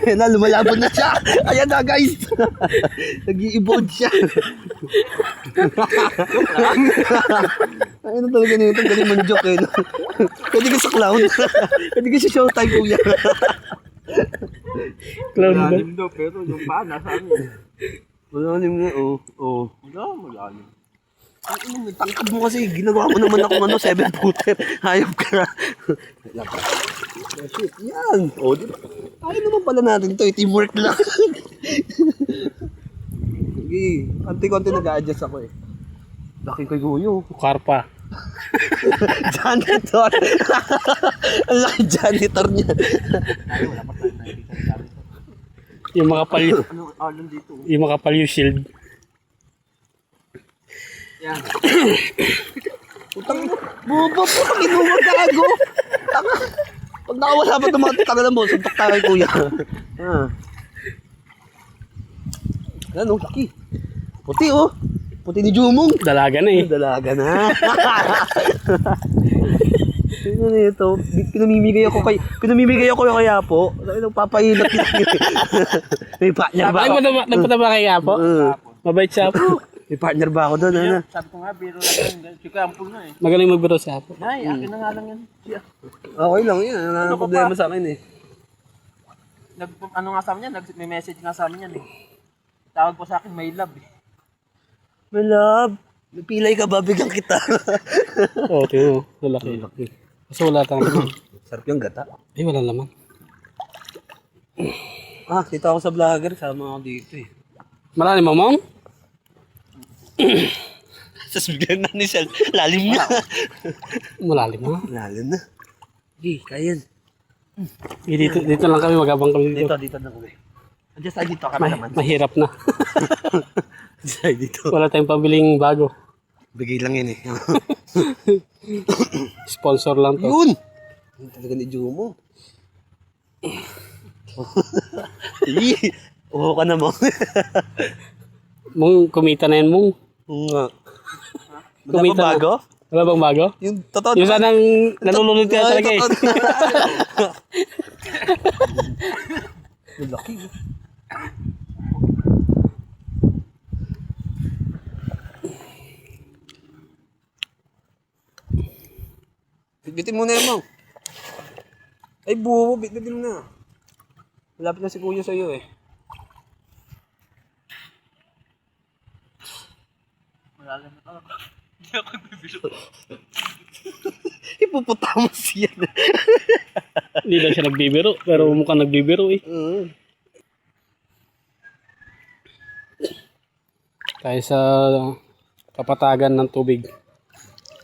Ayan na, lumalabon na siya. Ayan na guys. Nag-i-evolve siya. Ayun na talaga nito. Galing man-joke eh. Pwede ka sa clown. Pwede ka sa showtime kuya. Clown ba? Malalim daw, pero yung paa, nasa amin. Malalim nga, oo. Malalim. Ang tangkad mo kasi, ginagawa mo naman ako 7-footer. Hayop ka. Shit, yan. O, di ba? Ayaw naman pala natin ito, teamwork lang. Sige, konti-konti nag-a-adjust ako eh. Laki kay Guyo. Karpa. Janitor. Ang laki janitor niya. Ay, wala pa tayo nakikita ng gamit. Yung makapal yung, Anong alon dito? yung makapal yung shield. Yan. Putang ina. Bobo po, kinuha gago. Tanga. Pag nakawala pa itong mga tanga mo, suntok tayo kay kuya. Ano, laki. Puti oh. Puti ni Jumong. Dalaga na eh. Dalaga na. Sino nito? Pinamimigay ako kay Apo. Nagpapahilap yun. May partner ba ako? Nagpunta ba kay Apo? Mabait siya po. May partner ba ako doon? Ano? Sabi ko nga, biro lang yan. Sika, ampul na eh. Magaling magbiro si Apo. Ay, akin na nga lang yan. Siya. Okay lang yun. Wala nang problema sa akin eh. Ano nga sa amin yan? May message nga sa amin yan eh. Tawag po sa akin, may love eh. My love. Napilay ka ba? Bigyan kita. Oo, tingnan mo. Lalaki. Kasi wala tayong laman. Sarap yung gata. Ay, wala laman. Dito ako sa vlogger. Sama ako dito eh. Malalim mo, Mong? Tapos bigyan na ni Sel. Lalim na. Malalim mo. Lalim na. Kaya yan. Dito lang kami, magabang kami dito. Dito na kami. Adjust tayo dito kami naman. Mahirap na. Adjust tayo dito. Wala tayong pabiling bago. Bigay lang yun eh. Sponsor lang to. Yun! Yun talaga ni Jumo. Oo ka na mo. Mong, kumita na yan, Mong. Oo nga. Wala Kumita ba bago? Wala bang bago? Yung totoo. Yung sanang nalulunod ka talaga eh. Yung laki. Bitbitin mo na yan, Mang. Ay, buwo, bitbitin mo na. Malapit na si Kuya sa'yo eh. Malalim na. Hindi ako bibilo. Ipuputamos yan. Hindi lang siya nagbibiro, pero mukhang nagbibiro eh. Tayo sa kapatagan ng tubig.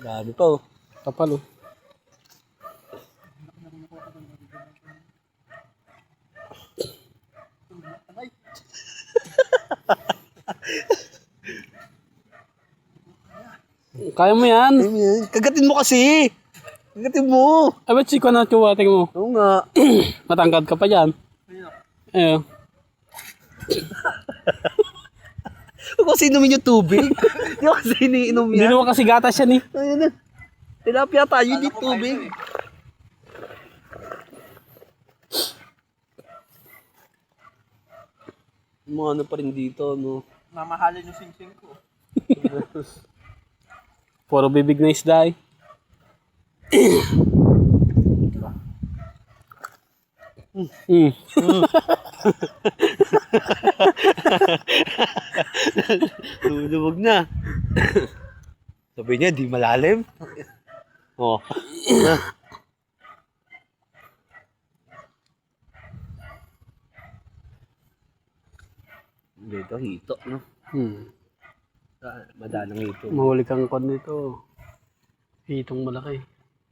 Grabe pa oh. Kapal oh. Kaya mo yan. Kagatin mo kasi. Kagatin mo. Ay, ba't siko na chuwating mo? Oo nga. Matangkad ka pa dyan. Ayun. Huwag kasi inumin yung tubig. Hindi ko kasi iniinom Hindi yan. naman kasi gatas yan eh. Ayun na. Tilapia tayo, hindi tubig. Mga ano pa rin dito, no? Mamahalin yung sing-sing ko. Puro bibig na isda eh. Lulubog na. Sabi niya, di malalim. Oh. Dito, hito, no? Madalang hito. Mahuli kang kon dito. Hitong malaki.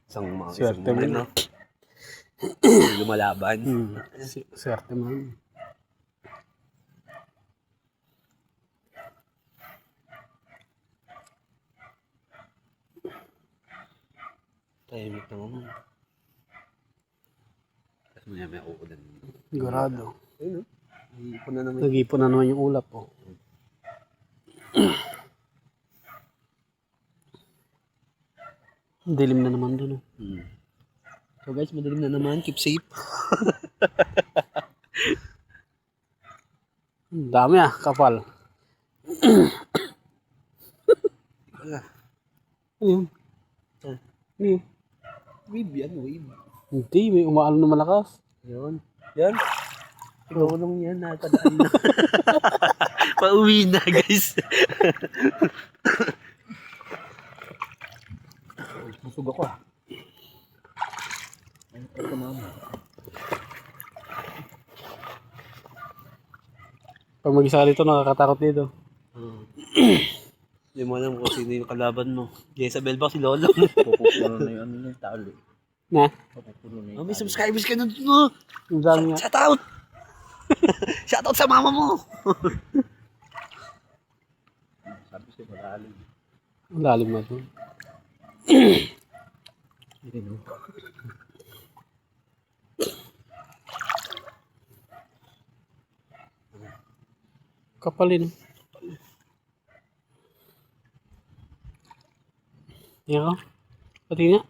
Isang mga Swerte mo, no? Lumalaban. Swerte mo. Tahimik naman. Tapos may uulan. Sigurado. Ayun, no? Ipon na naman. Nag-ipon na naman yung ulap oh. Dilim na naman dun oh. So guys, madilim na naman. Keep safe. Dami ah, kapal. Ano yun? Ano yun? Wave yan, wave. Hindi, may umaalon na malakas. Yun. Yan. Tulong yan, natadaan na. Pauwi na, guys. Busog ako ah. Ito mama. Pag mag-isa ka dito, nakakatakot dito. Hindi mo alam kung sino yung kalaban mo. Jezabel ba si Lolo? Pupuno na yung ano yung talo. Na? Pupuno na Oh, yung may subscribers ka na dun, no? Ang dami nga. Shout out! Shout out sa mama mo! Sabi siya malalim. Ang lalim na to. Hindi no. Kapalin. Yan ka. Pati nga.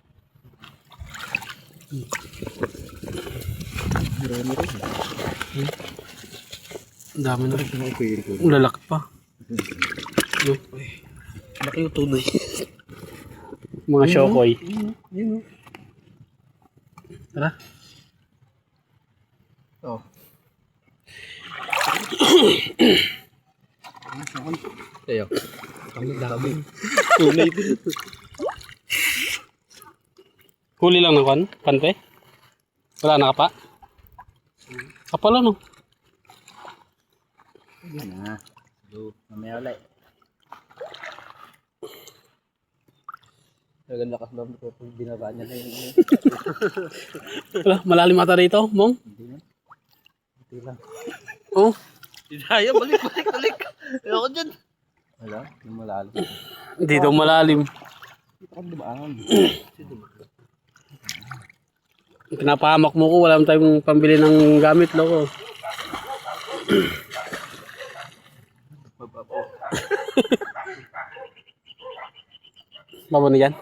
Ang dami na rin. Ang lalaki pa. Laki yung tunay. Mga shokoy. Yun Tara. oh. Tayo. Kami dami. Tunay din. Huli lang ng kan? Pante? Wala na ka pa? Kapal ano? Yan na. So, mamaya ulit. Talagang lakas loob ko kung binaba niya na yun. Wala, malalim ata rito, Mong? Hindi na. Hindi lang. Oh, Hidaya, balik. Ayoko dyan. Wala, yung malalim. dito malalim. Ito ka dibaan. Pinapahamak mo ko, wala tayong pambili ng gamit, loko. Baba na yan.